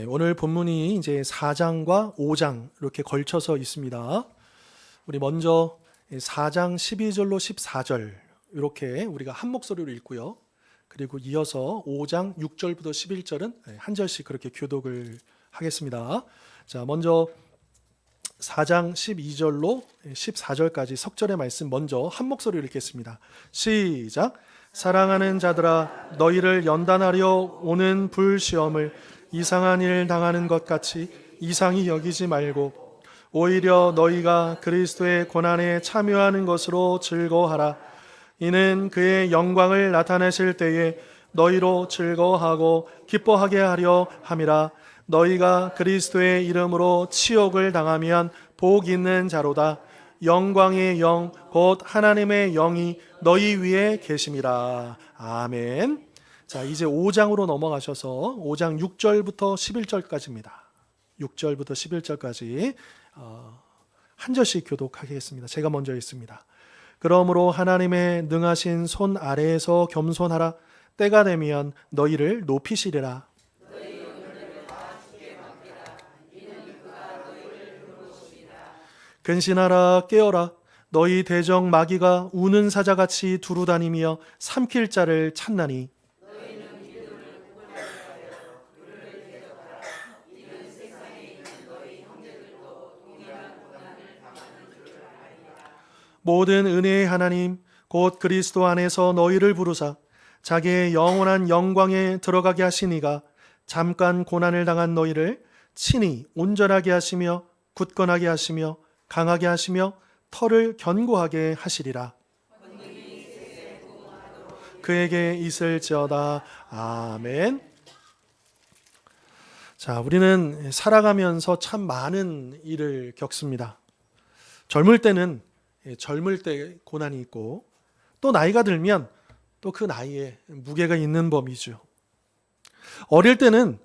오늘 본문이 이제 4장과 5장 이렇게 걸쳐서 있습니다. 우리 먼저 4장 12절로 14절 이렇게 우리가 한 목소리로 읽고요. 그리고 이어서 5장 6절부터 11절은 한 절씩 그렇게 교독을 하겠습니다. 자, 먼저 4장 12절로 14절까지 석절의 말씀 먼저 한 목소리로 읽겠습니다. 시작. 사랑하는 자들아, 너희를 연단하려 오는 불시험을 이상한 일 당하는 것 같이 이상히 여기지 말고 오히려 너희가 그리스도의 고난에 참여하는 것으로 즐거워하라. 이는 그의 영광을 나타내실 때에 너희로 즐거워하고 기뻐하게 하려 함이라. 너희가 그리스도의 이름으로 치욕을 당하면 복 있는 자로다. 영광의 영 곧 하나님의 영이 너희 위에 계심이라. 아멘. 자, 이제 5장으로 넘어가셔서 5장 6절부터 11절까지입니다. 6절부터 11절까지 한 절씩 교독하겠습니다. 제가 먼저 읽습니다. 그러므로 하나님의 능하신 손 아래에서 겸손하라. 때가 되면 너희를 높이시리라. 근신하라. 깨어라. 너희 대적 마귀가 우는 사자같이 두루다니며 삼킬 자를 찾나니 모든 은혜의 하나님 곧 그리스도 안에서 너희를 부르사 자기의 영원한 영광에 들어가게 하시니가 잠깐 고난을 당한 너희를 친히 온전하게 하시며 굳건하게 하시며 강하게 하시며 터를 견고하게 하시리라. 그에게 있을지어다. 아멘. 자, 우리는 살아가면서 참 많은 일을 겪습니다. 젊을 때는 젊을 때 고난이 있고 또 나이가 들면 또 그 나이에 무게가 있는 법이죠. 어릴 때는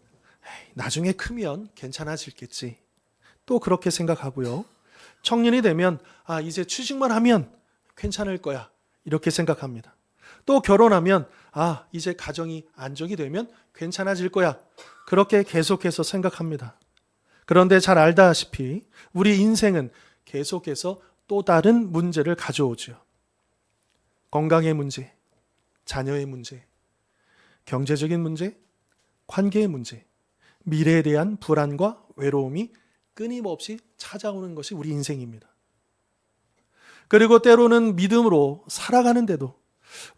나중에 크면 괜찮아지겠지 또 그렇게 생각하고요. 청년이 되면 이제 취직만 하면 괜찮을 거야 이렇게 생각합니다. 또 결혼하면 이제 가정이 안정이 되면 괜찮아질 거야 그렇게 계속해서 생각합니다. 그런데 잘 알다시피 우리 인생은 계속해서 또 다른 문제를 가져오죠. 건강의 문제, 자녀의 문제, 경제적인 문제, 관계의 문제, 미래에 대한 불안과 외로움이 끊임없이 찾아오는 것이 우리 인생입니다. 그리고 때로는 믿음으로 살아가는데도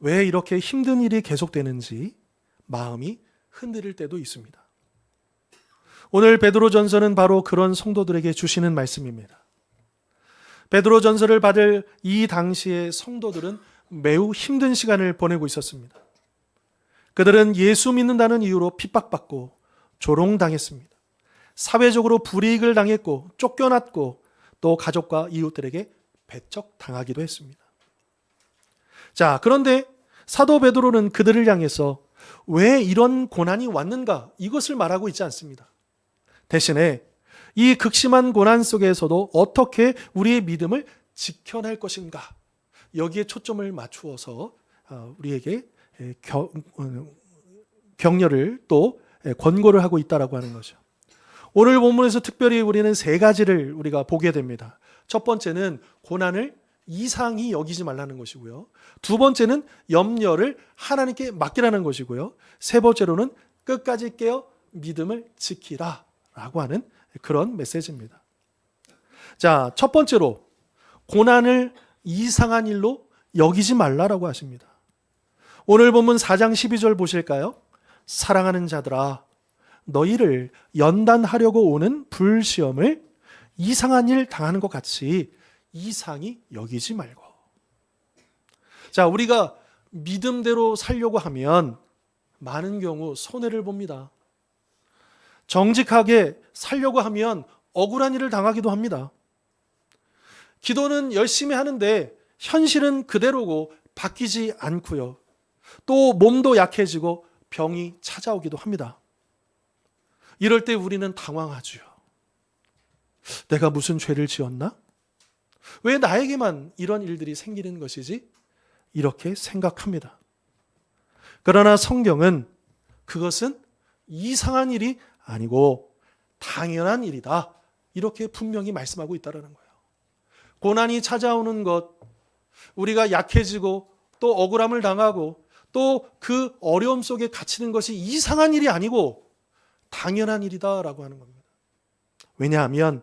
왜 이렇게 힘든 일이 계속되는지 마음이 흔들릴 때도 있습니다. 오늘 베드로전서는 바로 그런 성도들에게 주시는 말씀입니다. 베드로전서를 받을 이 당시의 성도들은 매우 힘든 시간을 보내고 있었습니다. 그들은 예수 믿는다는 이유로 핍박받고 조롱당했습니다. 사회적으로 불이익을 당했고 쫓겨났고 또 가족과 이웃들에게 배척당하기도 했습니다. 자, 그런데 사도 베드로는 그들을 향해서 왜 이런 고난이 왔는가 이것을 말하고 있지 않습니다. 대신에 이 극심한 고난 속에서도 어떻게 우리의 믿음을 지켜낼 것인가 여기에 초점을 맞추어서 우리에게 격려를 또 권고를 하고 있다라고 하는 거죠. 오늘 본문에서 특별히 우리는 세 가지를 우리가 보게 됩니다. 첫 번째는 고난을 이상히 여기지 말라는 것이고요. 두 번째는 염려를 하나님께 맡기라는 것이고요. 세 번째로는 끝까지 깨어 믿음을 지키라 라고 하는 그런 메시지입니다. 자, 첫 번째로 고난을 이상한 일로 여기지 말라라고 하십니다. 오늘 본문 4장 12절 보실까요? 사랑하는 자들아, 너희를 연단하려고 오는 불시험을 이상한 일 당하는 것 같이 이상히 여기지 말고. 자, 우리가 믿음대로 살려고 하면 많은 경우 손해를 봅니다. 정직하게 살려고 하면 억울한 일을 당하기도 합니다. 기도는 열심히 하는데 현실은 그대로고 바뀌지 않고요. 또 몸도 약해지고 병이 찾아오기도 합니다. 이럴 때 우리는 당황하죠. 내가 무슨 죄를 지었나? 왜 나에게만 이런 일들이 생기는 것이지? 이렇게 생각합니다. 그러나 성경은 그것은 이상한 일이 아니고 당연한 일이다. 이렇게 분명히 말씀하고 있다는 거예요. 고난이 찾아오는 것, 우리가 약해지고 또 억울함을 당하고 또 그 어려움 속에 갇히는 것이 이상한 일이 아니고 당연한 일이다라고 하는 겁니다. 왜냐하면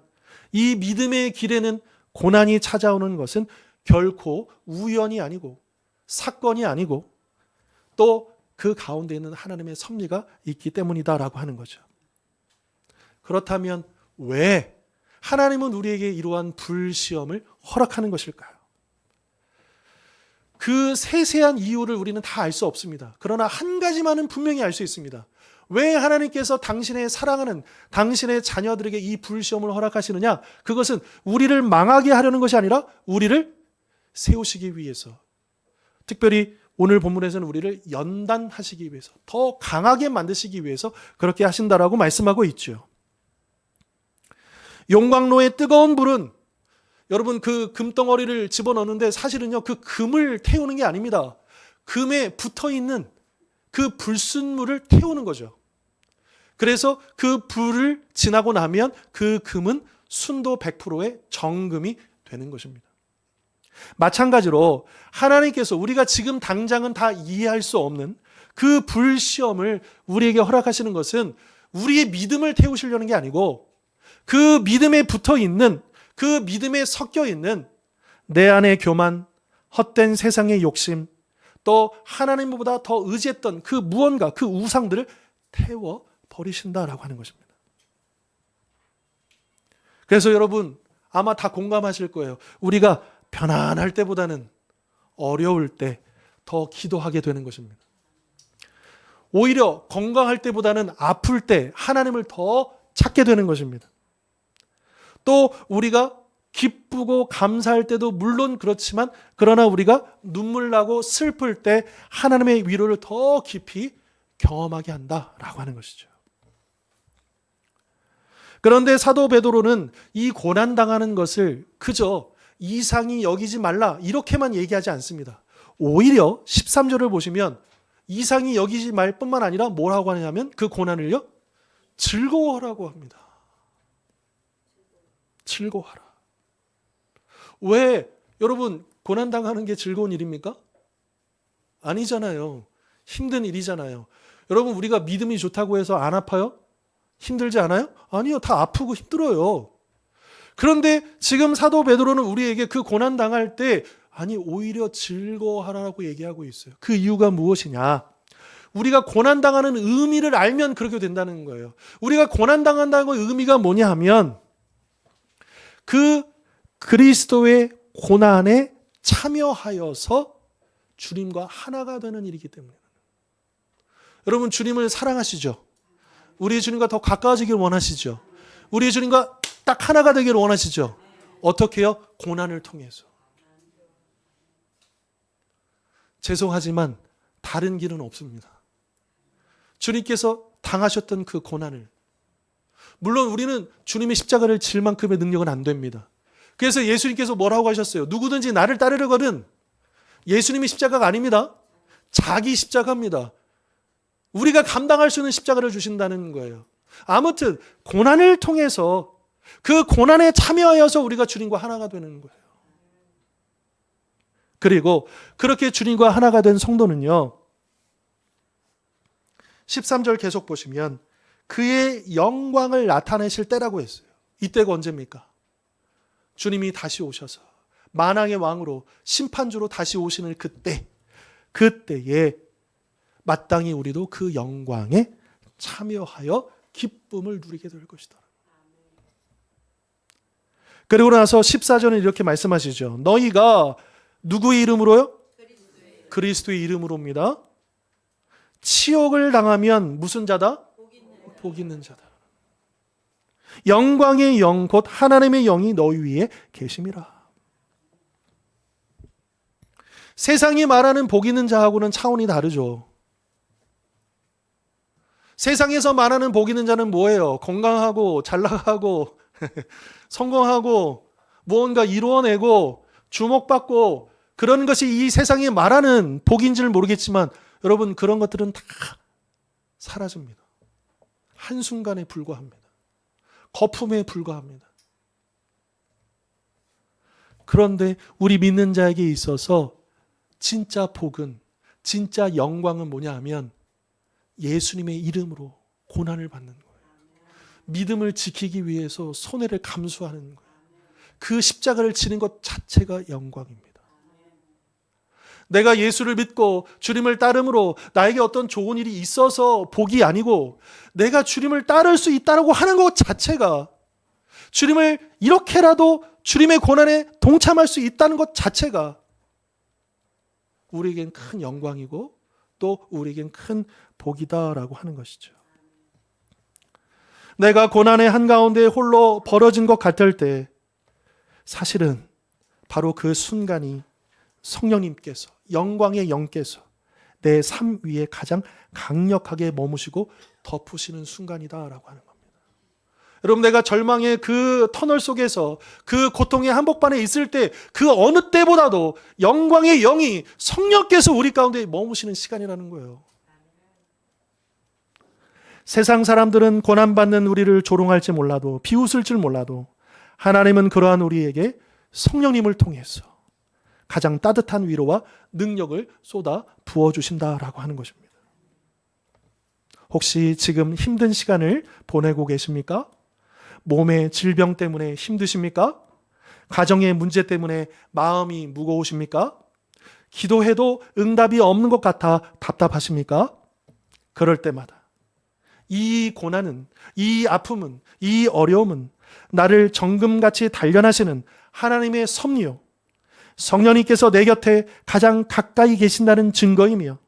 이 믿음의 길에는 고난이 찾아오는 것은 결코 우연이 아니고 사건이 아니고 또 그 가운데에는 하나님의 섭리가 있기 때문이다라고 하는 거죠. 그렇다면 왜 하나님은 우리에게 이러한 불시험을 허락하는 것일까요? 그 세세한 이유를 우리는 다 알 수 없습니다. 그러나 한 가지만은 분명히 알 수 있습니다. 왜 하나님께서 당신의 사랑하는 당신의 자녀들에게 이 불시험을 허락하시느냐? 그것은 우리를 망하게 하려는 것이 아니라 우리를 세우시기 위해서, 특별히 오늘 본문에서는 우리를 연단하시기 위해서, 더 강하게 만드시기 위해서 그렇게 하신다라고 말씀하고 있죠. 용광로의 뜨거운 불은 여러분 그 금덩어리를 집어넣는데 사실은요 그 금을 태우는 게 아닙니다. 금에 붙어있는 그 불순물을 태우는 거죠. 그래서 그 불을 지나고 나면 그 금은 순도 100%의 정금이 되는 것입니다. 마찬가지로 하나님께서 우리가 지금 당장은 다 이해할 수 없는 그 불시험을 우리에게 허락하시는 것은 우리의 믿음을 태우시려는 게 아니고 그 믿음에 붙어 있는, 그 믿음에 섞여 있는 내 안의 교만, 헛된 세상의 욕심, 또 하나님보다 더 의지했던 그 무언가, 그 우상들을 태워 버리신다라고 하는 것입니다. 그래서 여러분 아마 다 공감하실 거예요. 우리가 편안할 때보다는 어려울 때 더 기도하게 되는 것입니다. 오히려 건강할 때보다는 아플 때 하나님을 더 찾게 되는 것입니다. 또 우리가 기쁘고 감사할 때도 물론 그렇지만 그러나 우리가 눈물 나고 슬플 때 하나님의 위로를 더 깊이 경험하게 한다라고 하는 것이죠. 그런데 사도 베드로는 이 고난당하는 것을 그저 이상히 여기지 말라 이렇게만 얘기하지 않습니다. 오히려 13절을 보시면 이상히 여기지 말 뿐만 아니라 뭐라고 하냐면 그 고난을요 즐거워하라고 합니다. 즐거워하라. 왜 여러분 고난당하는 게 즐거운 일입니까? 아니잖아요. 힘든 일이잖아요. 여러분 우리가 믿음이 좋다고 해서 안 아파요? 힘들지 않아요? 아니요. 다 아프고 힘들어요. 그런데 지금 사도 베드로는 우리에게 그 고난당할 때 아니 오히려 즐거워하라고 얘기하고 있어요. 그 이유가 무엇이냐? 우리가 고난당하는 의미를 알면 그렇게 된다는 거예요. 우리가 고난당한다는 거 의미가 뭐냐 하면 그 그리스도의 고난에 참여하여서 주님과 하나가 되는 일이기 때문에. 여러분 주님을 사랑하시죠? 우리 주님과 더 가까워지길 원하시죠? 우리 주님과 딱 하나가 되기를 원하시죠? 어떻게 해요? 고난을 통해서. 죄송하지만 다른 길은 없습니다. 주님께서 당하셨던 그 고난을, 물론 우리는 주님의 십자가를 질 만큼의 능력은 안 됩니다. 그래서 예수님께서 뭐라고 하셨어요? 누구든지 나를 따르려거든. 예수님이 십자가가 아닙니다. 자기 십자가입니다. 우리가 감당할 수 있는 십자가를 주신다는 거예요. 아무튼 고난을 통해서 그 고난에 참여하여서 우리가 주님과 하나가 되는 거예요. 그리고 그렇게 주님과 하나가 된 성도는요 13절 계속 보시면 그의 영광을 나타내실 때라고 했어요. 이때가 언제입니까? 주님이 다시 오셔서 만왕의 왕으로 심판주로 다시 오시는 그때에 마땅히 우리도 그 영광에 참여하여 기쁨을 누리게 될 것이다. 그리고 나서 14절은 이렇게 말씀하시죠. 너희가 누구의 이름으로요? 그리스도의 이름으로입니다. 치욕을 당하면 무슨 자다? 복 있는 자다. 영광의 영 곧 하나님의 영이 너희 위에 계심이라. 세상이 말하는 복 있는 자하고는 차원이 다르죠. 세상에서 말하는 복 있는 자는 뭐예요? 건강하고 잘 나가고 성공하고 무언가 이루어내고 주목받고 그런 것이 이 세상이 말하는 복인지는 모르겠지만 여러분 그런 것들은 다 사라집니다. 한순간에 불과합니다. 거품에 불과합니다. 그런데 우리 믿는 자에게 있어서 진짜 복은, 진짜 영광은 뭐냐 하면 예수님의 이름으로 고난을 받는 거예요. 믿음을 지키기 위해서 손해를 감수하는 거예요. 그 십자가를 지는 것 자체가 영광입니다. 내가 예수를 믿고 주님을 따름으로 나에게 어떤 좋은 일이 있어서 복이 아니고 내가 주님을 따를 수 있다고 하는 것 자체가, 주님을 이렇게라도 주님의 고난에 동참할 수 있다는 것 자체가 우리에겐 큰 영광이고 또 우리에겐 큰 복이다라고 하는 것이죠. 내가 고난의 한가운데 홀로 벌어진 것 같을 때 사실은 바로 그 순간이 성령님께서, 영광의 영께서 내 삶 위에 가장 강력하게 머무시고 덮으시는 순간이다라고 하는 겁니다. 여러분, 내가 절망의 그 터널 속에서 그 고통의 한복판에 있을 때 그 어느 때보다도 영광의 영이 성령께서 우리 가운데 머무시는 시간이라는 거예요. 세상 사람들은 고난받는 우리를 조롱할지 몰라도, 비웃을 줄 몰라도 하나님은 그러한 우리에게 성령님을 통해서 가장 따뜻한 위로와 능력을 쏟아 부어주신다라고 하는 것입니다. 혹시 지금 힘든 시간을 보내고 계십니까? 몸의 질병 때문에 힘드십니까? 가정의 문제 때문에 마음이 무거우십니까? 기도해도 응답이 없는 것 같아 답답하십니까? 그럴 때마다 이 고난은, 이 아픔은, 이 어려움은 나를 정금같이 단련하시는 하나님의 섭리요, 성령님께서 내 곁에 가장 가까이 계신다는 증거이며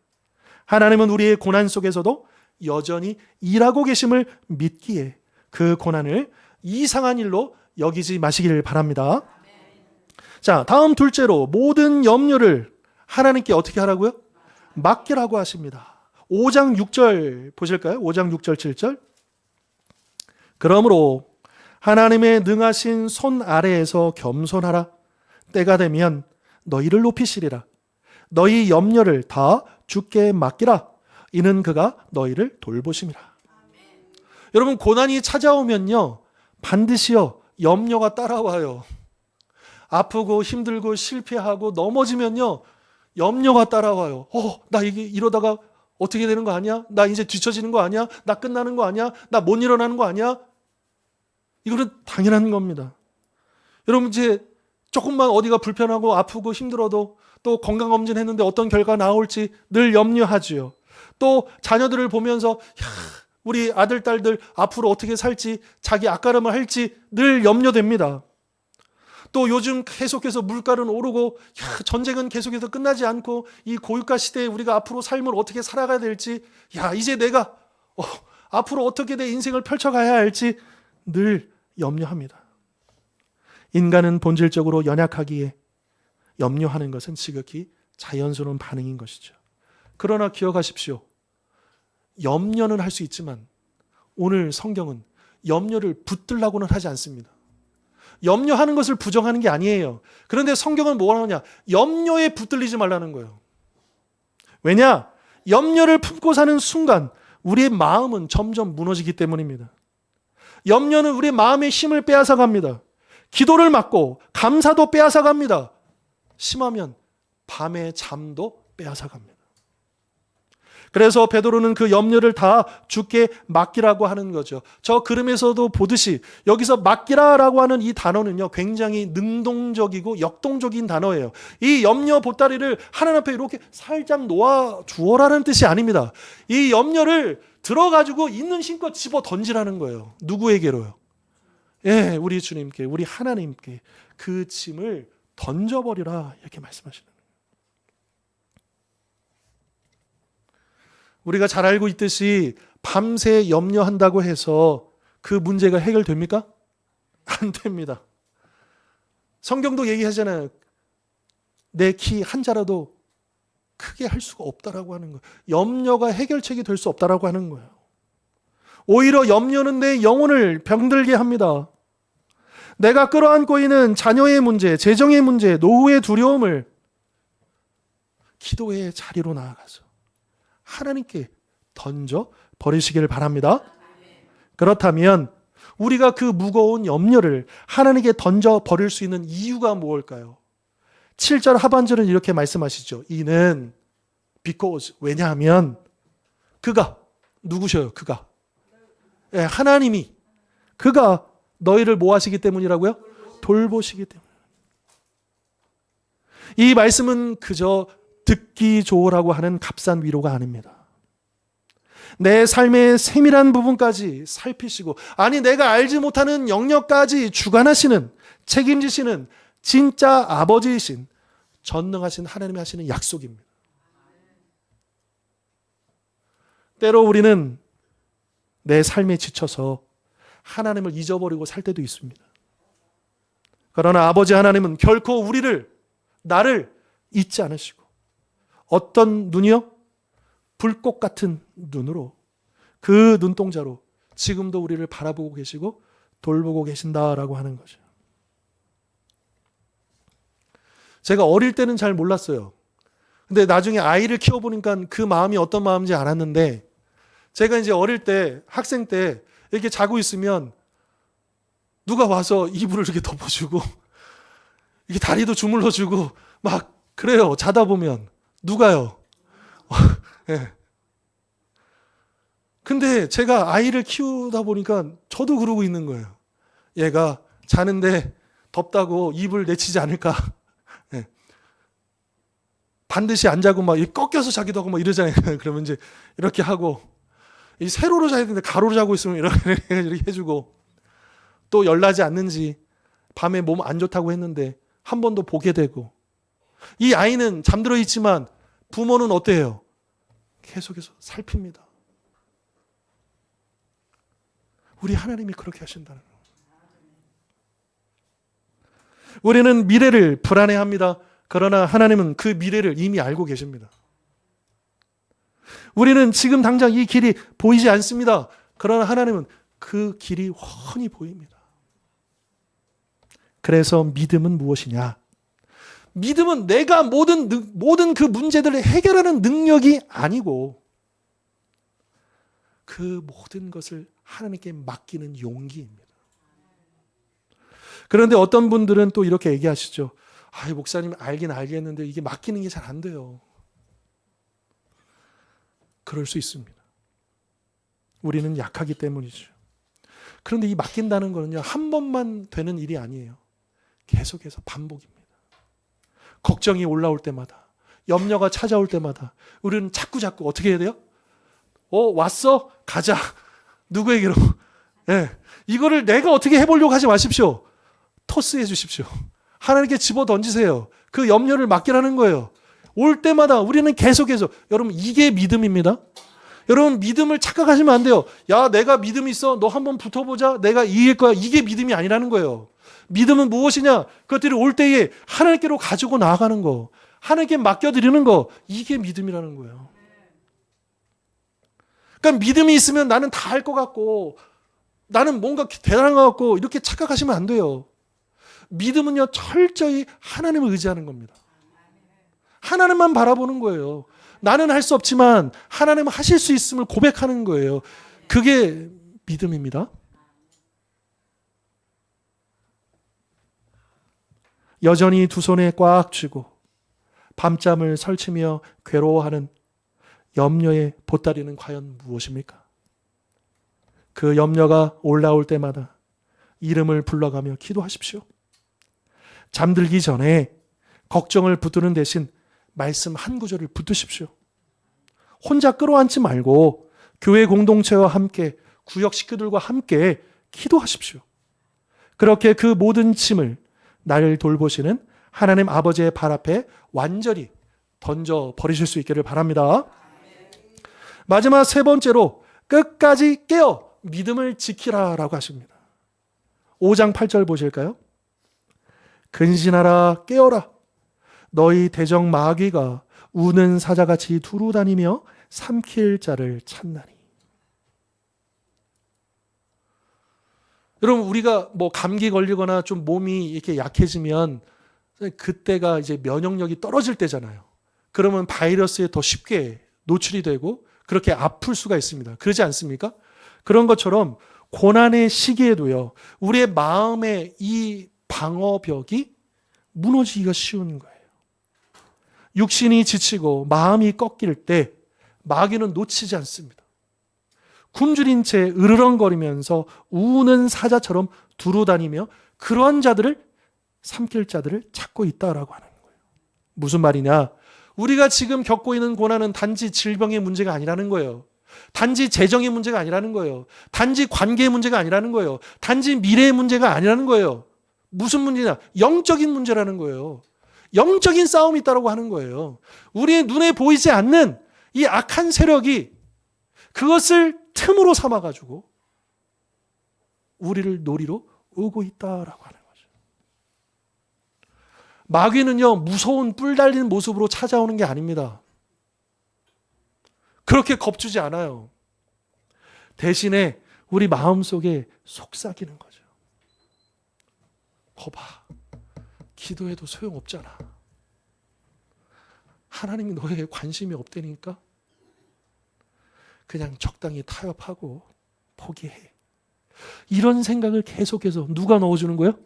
하나님은 우리의 고난 속에서도 여전히 일하고 계심을 믿기에 그 고난을 이상한 일로 여기지 마시기를 바랍니다. 자, 다음 둘째로 모든 염려를 하나님께 어떻게 하라고요? 맡기라고 하십니다. 5장 6절 보실까요? 5장 6절 7절. 그러므로 하나님의 능하신 손 아래에서 겸손하라. 때가 되면 너희를 높이시리라. 너희 염려를 다 주께 맡기라. 이는 그가 너희를 돌보심이라. 여러분, 고난이 찾아오면요 반드시요 염려가 따라와요. 아프고 힘들고 실패하고 넘어지면요 염려가 따라와요. 나 이게 이러다가 어떻게 되는 거 아니야? 나 이제 뒤처지는 거 아니야? 나 끝나는 거 아니야? 나 못 일어나는 거 아니야? 이거는 당연한 겁니다. 여러분, 이제 조금만 어디가 불편하고 아프고 힘들어도 또 건강검진 했는데 어떤 결과 나올지 늘 염려하지요. 또 자녀들을 보면서 우리 아들, 딸들 앞으로 어떻게 살지, 자기 앞가림을 할지 늘 염려됩니다. 또 요즘 계속해서 물가는 오르고 전쟁은 계속해서 끝나지 않고 이 고유가 시대에 우리가 앞으로 삶을 어떻게 살아가야 될지, 이제 내가 앞으로 어떻게 내 인생을 펼쳐가야 할지 늘 염려합니다. 인간은 본질적으로 연약하기에 염려하는 것은 지극히 자연스러운 반응인 것이죠. 그러나 기억하십시오. 염려는 할 수 있지만 오늘 성경은 염려를 붙들라고는 하지 않습니다. 염려하는 것을 부정하는 게 아니에요. 그런데 성경은 뭐라 하냐? 염려에 붙들리지 말라는 거예요. 왜냐? 염려를 품고 사는 순간 우리의 마음은 점점 무너지기 때문입니다. 염려는 우리의 마음의 힘을 빼앗아갑니다. 기도를 막고 감사도 빼앗아갑니다. 심하면 밤의 잠도 빼앗아갑니다. 그래서 베드로는 그 염려를 다 주께 맡기라고 하는 거죠. 저 그림에서도 보듯이 여기서 맡기라라고 하는 이 단어는요 굉장히 능동적이고 역동적인 단어예요. 이 염려 보따리를 하나님 앞에 이렇게 살짝 놓아 주어라는 뜻이 아닙니다. 이 염려를 들어가지고 있는 힘껏 집어 던지라는 거예요. 누구에게로요? 우리 주님께, 우리 하나님께 그 짐을 던져버리라 이렇게 말씀하시는 거예요. 우리가 잘 알고 있듯이 밤새 염려한다고 해서 그 문제가 해결됩니까? 안 됩니다. 성경도 얘기하잖아요. 내 키 한 자라도 크게 할 수가 없다라고 하는 거예요. 염려가 해결책이 될 수 없다라고 하는 거예요. 오히려 염려는 내 영혼을 병들게 합니다. 내가 끌어안고 있는 자녀의 문제, 재정의 문제, 노후의 두려움을 기도의 자리로 나아가서 하나님께 던져 버리시기를 바랍니다. 그렇다면 우리가 그 무거운 염려를 하나님께 던져 버릴 수 있는 이유가 무엇일까요? 7절 하반절은 이렇게 말씀하시죠. 이는 because 왜냐하면 그가 누구셔요? 그가 하나님이 그가 너희를 뭐 하시기 때문이라고요? 돌보시기 때문. 이 말씀은 그저 듣기 좋으라고 하는 값싼 위로가 아닙니다. 내 삶의 세밀한 부분까지 살피시고, 아니 내가 알지 못하는 영역까지 주관하시는, 책임지시는 진짜 아버지이신 전능하신 하나님이 하시는 약속입니다. 때로 우리는 내 삶에 지쳐서 하나님을 잊어버리고 살 때도 있습니다. 그러나 아버지 하나님은 결코 나를 잊지 않으시고, 어떤 눈이요? 불꽃 같은 눈으로, 그 눈동자로 지금도 우리를 바라보고 계시고 돌보고 계신다라고 하는 거죠. 제가 어릴 때는 잘 몰랐어요. 근데 나중에 아이를 키워보니까 그 마음이 어떤 마음인지 알았는데, 제가 이제 어릴 때, 학생 때 이렇게 자고 있으면 누가 와서 이불을 이렇게 덮어주고 이렇게 다리도 주물러주고 막 그래요. 자다 보면 누가요? 네. 근데 제가 아이를 키우다 보니까 저도 그러고 있는 거예요. 얘가 자는데 덥다고 이불 내치지 않을까? 네. 반드시 안 자고 막 꺾여서 자기도 하고 막 이러잖아요. 그러면 이제 이렇게 하고, 이 세로로 자야 되는데 가로로 자고 있으면 이렇게 해주고, 또 열나지 않는지 밤에 몸 안 좋다고 했는데 한 번 더 보게 되고, 이 아이는 잠들어 있지만 부모는 어때요? 계속해서 살핍니다. 우리 하나님이 그렇게 하신다는 거예요. 우리는 미래를 불안해합니다. 그러나 하나님은 그 미래를 이미 알고 계십니다. 우리는 지금 당장 이 길이 보이지 않습니다. 그러나 하나님은 그 길이 훤히 보입니다. 그래서 믿음은 무엇이냐? 믿음은 내가 모든 그 문제들을 해결하는 능력이 아니고, 그 모든 것을 하나님께 맡기는 용기입니다. 그런데 어떤 분들은 또 이렇게 얘기하시죠. 목사님 알긴 알겠는데 이게 맡기는 게 잘 안 돼요. 그럴 수 있습니다. 우리는 약하기 때문이죠. 그런데 이 맡긴다는 거는요, 한 번만 되는 일이 아니에요. 계속해서 반복입니다. 걱정이 올라올 때마다, 염려가 찾아올 때마다 우리는 자꾸 어떻게 해야 돼요? 왔어? 가자. 누구에게로? 이거를 내가 어떻게 해보려고 하지 마십시오. 토스해 주십시오. 하나님께 집어 던지세요. 그 염려를 맡기라는 거예요. 올 때마다 우리는 계속해서, 여러분 이게 믿음입니다. 여러분 믿음을 착각하시면 안 돼요. 야, 내가 믿음 있어. 너 한번 붙어보자. 내가 이길 거야. 이게 믿음이 아니라는 거예요. 믿음은 무엇이냐? 그것들이 올 때에 하나님께로 가지고 나아가는 거, 하나님께 맡겨드리는 거, 이게 믿음이라는 거예요. 그러니까 믿음이 있으면 나는 다 할 것 같고, 나는 뭔가 대단한 것 같고, 이렇게 착각하시면 안 돼요. 믿음은요, 철저히 하나님을 의지하는 겁니다. 하나님만 바라보는 거예요. 나는 할 수 없지만 하나님은 하실 수 있음을 고백하는 거예요. 그게 믿음입니다. 여전히 두 손에 꽉 쥐고 밤잠을 설치며 괴로워하는 염려의 보따리는 과연 무엇입니까? 그 염려가 올라올 때마다 이름을 불러가며 기도하십시오. 잠들기 전에 걱정을 붙드는 대신 말씀 한 구절을 붙드십시오. 혼자 끌어안지 말고 교회 공동체와 함께, 구역 식구들과 함께 기도하십시오. 그렇게 그 모든 짐을 나를 돌보시는 하나님 아버지의 발 앞에 완전히 던져 버리실 수 있기를 바랍니다. 마지막 세 번째로, 끝까지 깨어 믿음을 지키라라고 하십니다. 5장 8절 보실까요? 근신하라, 깨어라. 너희 대적 마귀가 우는 사자같이 두루 다니며 삼킬 자를 찾나니. 여러분, 우리가 뭐 감기 걸리거나 좀 몸이 이렇게 약해지면 그때가 이제 면역력이 떨어질 때잖아요. 그러면 바이러스에 더 쉽게 노출이 되고 그렇게 아플 수가 있습니다. 그러지 않습니까? 그런 것처럼 고난의 시기에도요, 우리의 마음의 이 방어벽이 무너지기가 쉬운 거예요. 육신이 지치고 마음이 꺾일 때 마귀는 놓치지 않습니다. 굶주린 채 으르렁거리면서 우는 사자처럼 두루다니며 그러한 자들을, 삼킬 자들을 찾고 있다라고 하는 거예요. 무슨 말이냐? 우리가 지금 겪고 있는 고난은 단지 질병의 문제가 아니라는 거예요. 단지 재정의 문제가 아니라는 거예요. 단지 관계의 문제가 아니라는 거예요. 단지 미래의 문제가 아니라는 거예요. 무슨 문제냐? 영적인 문제라는 거예요. 영적인 싸움이 있다고 하는 거예요. 우리의 눈에 보이지 않는 이 악한 세력이 그것을 틈으로 삼아가지고 우리를 노리러 오고 있다라고 하는 거죠. 마귀는요, 무서운 뿔 달린 모습으로 찾아오는 게 아닙니다. 그렇게 겁주지 않아요. 대신에 우리 마음속에 속삭이는 거죠. 거봐, 기도해도 소용없잖아. 하나님이 너에게 관심이 없다니까 그냥 적당히 타협하고 포기해. 이런 생각을 계속해서 누가 넣어주는 거예요?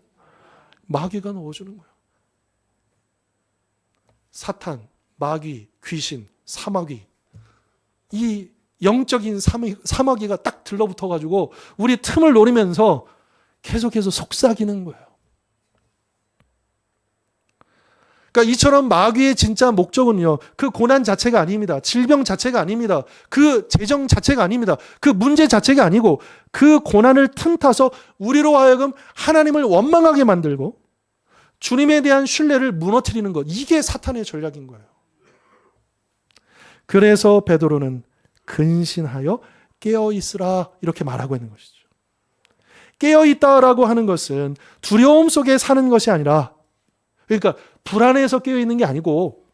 마귀가 넣어주는 거예요. 사탄, 마귀, 귀신, 사마귀, 이 영적인 사마귀가 딱 들러붙어가지고 우리 틈을 노리면서 계속해서 속삭이는 거예요. 그러니까 이처럼 마귀의 진짜 목적은요, 그 고난 자체가 아닙니다. 질병 자체가 아닙니다. 그 재정 자체가 아닙니다. 그 문제 자체가 아니고 그 고난을 틈타서 우리로 하여금 하나님을 원망하게 만들고 주님에 대한 신뢰를 무너뜨리는 것, 이게 사탄의 전략인 거예요. 그래서 베드로는 근신하여 깨어있으라 이렇게 말하고 있는 것이죠. 깨어있다라고 하는 것은 두려움 속에 사는 것이 아니라, 그러니까 불안해서 깨어있는 게 아니고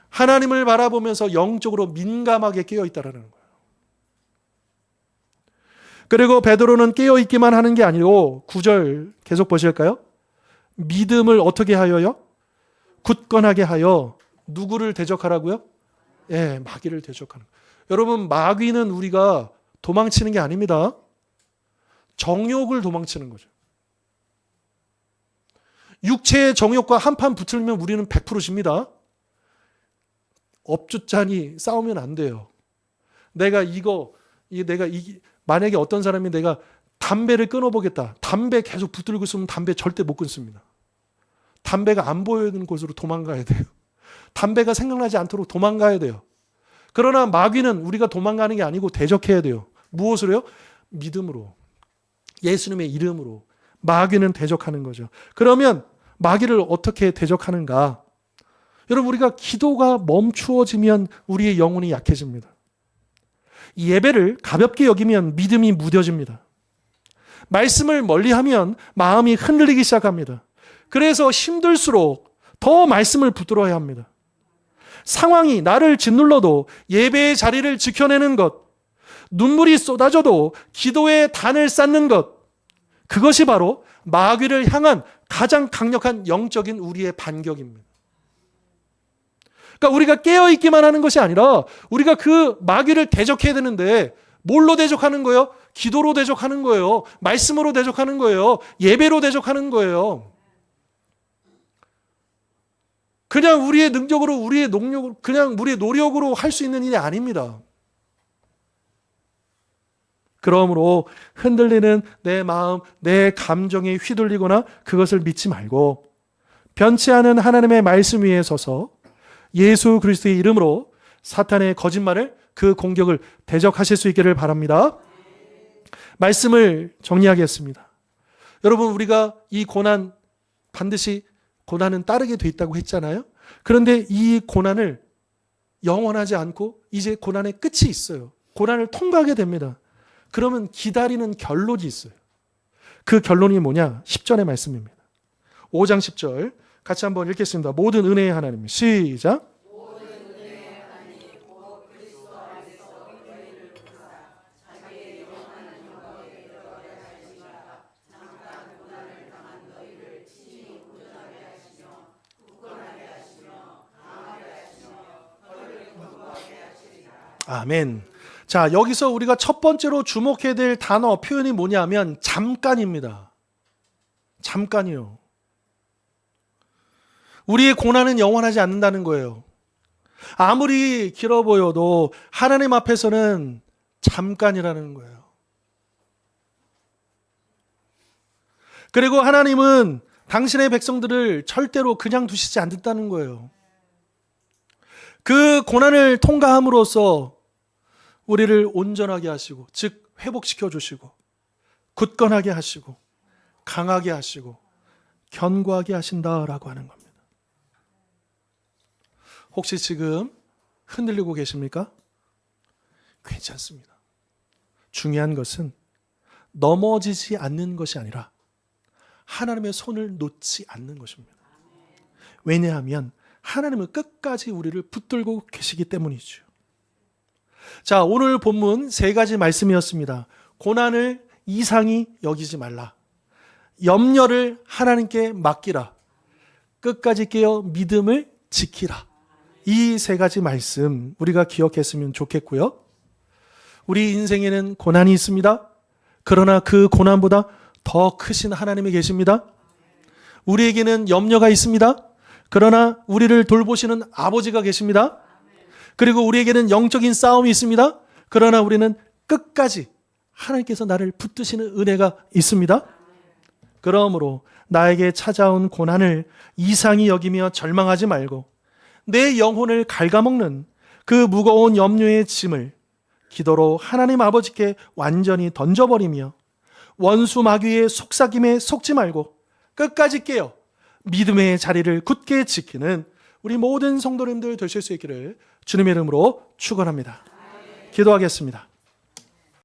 하나님을 바라보면서 영적으로 민감하게 깨어있다라는 거예요. 그리고 베드로는 깨어있기만 하는 게 아니고 9절 계속 보실까요? 믿음을 어떻게 하여요? 굳건하게 하여 누구를 대적하라고요? 예, 마귀를 대적하는 거예요. 여러분, 마귀는 우리가 도망치는 게 아닙니다. 정욕을 도망치는 거죠. 육체의 정욕과 한판 붙으면 우리는 100% 집니다. 업주짠이 싸우면 안 돼요. 만약에 어떤 사람이 내가 담배를 끊어보겠다. 담배 계속 붙들고 있으면 담배 절대 못 끊습니다. 담배가 안 보이는 곳으로 도망가야 돼요. 담배가 생각나지 않도록 도망가야 돼요. 그러나 마귀는 우리가 도망가는 게 아니고 대적해야 돼요. 무엇으로요? 믿음으로. 예수님의 이름으로. 마귀는 대적하는 거죠. 그러면 마귀를 어떻게 대적하는가? 여러분, 우리가 기도가 멈추어지면 우리의 영혼이 약해집니다. 예배를 가볍게 여기면 믿음이 무뎌집니다. 말씀을 멀리하면 마음이 흔들리기 시작합니다. 그래서 힘들수록 더 말씀을 붙들어야 합니다. 상황이 나를 짓눌러도 예배의 자리를 지켜내는 것, 눈물이 쏟아져도 기도의 단을 쌓는 것, 그것이 바로 마귀를 향한 가장 강력한 영적인 우리의 반격입니다. 그러니까 우리가 깨어있기만 하는 것이 아니라 우리가 그 마귀를 대적해야 되는데 뭘로 대적하는 거예요? 기도로 대적하는 거예요. 말씀으로 대적하는 거예요. 예배로 대적하는 거예요. 그냥 우리의 능력으로, 우리의 농력으로, 그냥 우리의 노력으로 할 수 있는 일이 아닙니다. 그러므로 흔들리는 내 마음, 내 감정에 휘둘리거나 그것을 믿지 말고 변치 않은 하나님의 말씀 위에 서서 예수 그리스도의 이름으로 사탄의 거짓말을, 그 공격을 대적하실 수 있기를 바랍니다. 말씀을 정리하겠습니다. 여러분, 우리가 이 고난, 반드시 고난은 따르게 돼 있다고 했잖아요. 그런데 이 고난을 영원하지 않고 이제 고난의 끝이 있어요. 고난을 통과하게 됩니다. 그러면 기다리는 결론이 있어요. 그 결론이 뭐냐? 10절의 말씀입니다. 5장 10절 같이 한번 읽겠습니다. 모든 은혜의 하나님, 시작. 모든 은혜의 하나님 곧 그리스도 안에서 저희를 부르사 자기의 영원한 영광에 들어가게 하시니라. 잠깐 고난을 당한 너희를 친히 온전하게 하시며 굳건하게 하시며 강하게 하시며 너희를 견고하게 하시리라. 아멘. 자, 여기서 우리가 첫 번째로 주목해야 될 단어, 표현이 뭐냐면 잠깐입니다. 잠깐이요. 우리의 고난은 영원하지 않는다는 거예요. 아무리 길어 보여도 하나님 앞에서는 잠깐이라는 거예요. 그리고 하나님은 당신의 백성들을 절대로 그냥 두시지 않는다는 거예요. 그 고난을 통과함으로써 우리를 온전하게 하시고, 즉 회복시켜 주시고, 굳건하게 하시고, 강하게 하시고, 견고하게 하신다라고 하는 겁니다. 혹시 지금 흔들리고 계십니까? 괜찮습니다. 중요한 것은 넘어지지 않는 것이 아니라 하나님의 손을 놓지 않는 것입니다. 왜냐하면 하나님은 끝까지 우리를 붙들고 계시기 때문이죠. 자, 오늘 본문 3가지 말씀이었습니다. 고난을 이상히 여기지 말라. 염려를 하나님께 맡기라. 끝까지 깨어 믿음을 지키라. 이 3가지 말씀 우리가 기억했으면 좋겠고요. 우리 인생에는 고난이 있습니다. 그러나 그 고난보다 더 크신 하나님이 계십니다. 우리에게는 염려가 있습니다. 그러나 우리를 돌보시는 아버지가 계십니다. 그리고 우리에게는 영적인 싸움이 있습니다. 그러나 우리는 끝까지 하나님께서 나를 붙드시는 은혜가 있습니다. 그러므로 나에게 찾아온 고난을 이상히 여기며 절망하지 말고 내 영혼을 갉아먹는 그 무거운 염려의 짐을 기도로 하나님 아버지께 완전히 던져버리며 원수 마귀의 속삭임에 속지 말고 끝까지 깨어 믿음의 자리를 굳게 지키는 우리 모든 성도님들 되실 수 있기를 주님의 이름으로 축원합니다. 기도하겠습니다.